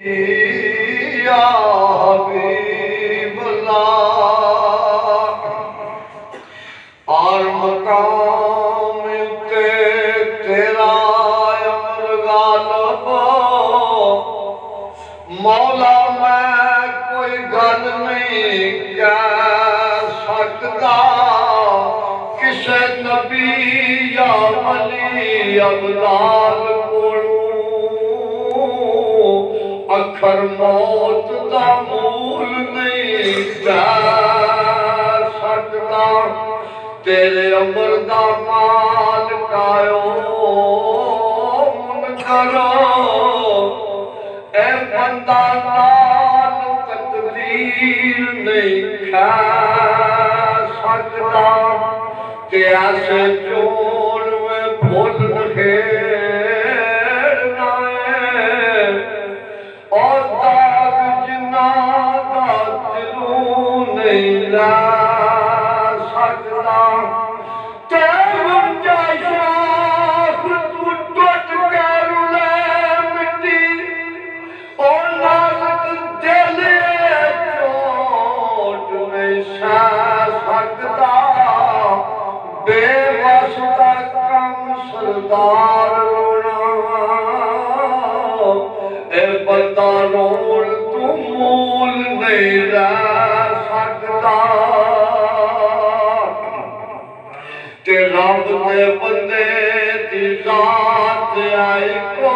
या हबीबल्लाह और मकाम ते तेरा अमर गालब मौला मैं कोई गल नहीं कह सकता किसे नबी या वली अवलाद अखर मौत दा मूल नहीं जा सकता तेरे अमर दा माल कायो मुनकरो ए बंदा नाल तकदीर नहीं खा सकता ते ऐसे चोर में भूल खेड़ना है और दाग जिन्ना दा दिलों नहीं ला सकता तेरे शाख तू टूट के रुले मिट्टी और नाज़ुक दिल चोट नहीं सह सकता बेवास्ता कम सरदार ए बंदा रोल तू मूल नहीं रह सकता ते रब दे बंदे दी जात आई को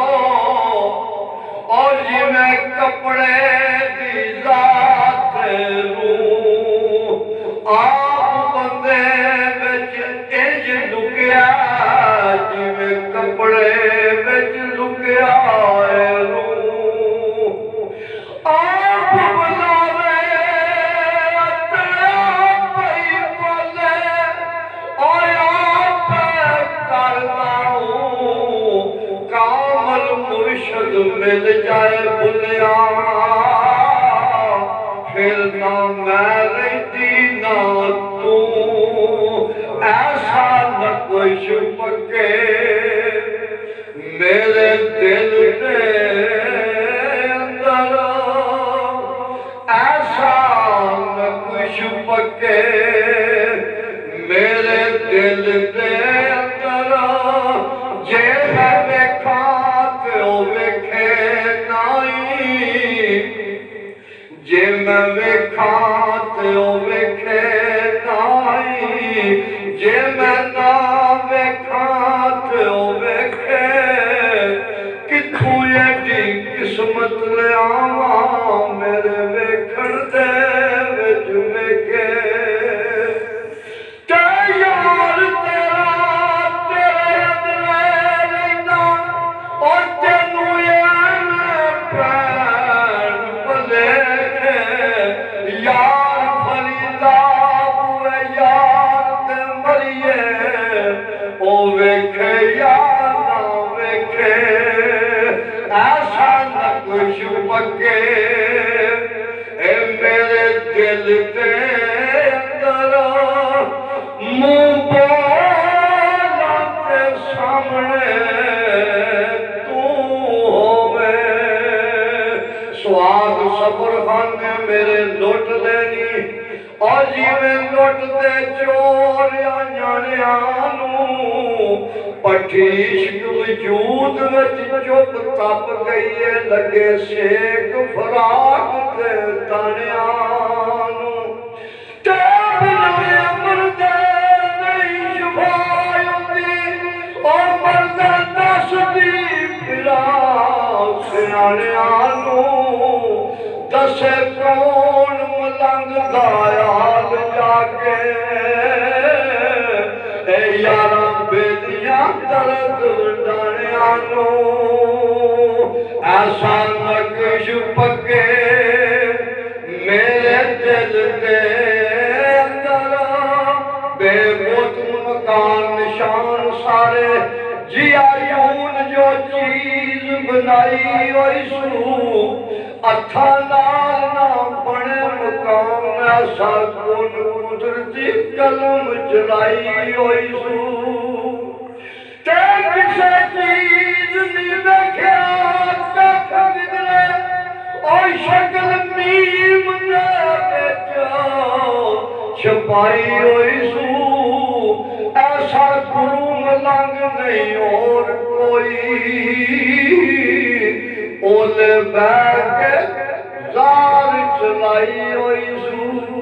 और जिवें कपड़े दी जात रूह आप बंदे विच इंज लुकिया जिवें कपड़े विच लुकिया है आप बुलावे पई बोले और आप करता हूँ कामल मुर्शद मिल जाए बुलिया फिर ना मैं रहती ना तू ऐसा न कुछ पके मेरे दिल के ऐसा न कुछ पके मेरे दिल के अंदर जे मैं देखा तो वेखे नाई जे मैं वेखा तो वेखे नाई जे मैं ना वेखा तो वेखे किथों एडी किस्मत ले आवा मेरे वेखण दे विच वेखे ते यार तेरा तेरे अंदर रहिंदा और तेनू पैर भलेखे यार फरीदा हुए यार ते मरिए ओ वेखे यार ना वेखे ऐसा न कुछ पके ए मेरे दिल के अंदर मुंह बोला के सामने तू होवे स्वाद सबर खाने मेरे लुट लेनी और जिवें लुटते चोर जानियानू पट्ठी इश्क वजूद विच चुप तप गई है लगे सेक फराक ते तानियानू ते बिना अमर दे नहीं शफा हुंदी और मरदा दसदी फिरा सियाणियानू दसे कौन मलंग दा याद जाके ए यारा बेदियां दर्द डाणियानू ऐसा नक्श पके मेरे दिल के अंदर बेबुत मकान निशान सारे जियायून जो चीज बनाई हुई सू अथा नाल ना बने मकान ऐसा कौन कुदरती कलम चलाई हुई सू किसी चीज नहीं देखा शक्ल मीम दे विच छपाई होई सू ऐसा गुरु मलंग नहीं और कोई ओले बैग जार चलाई होई सू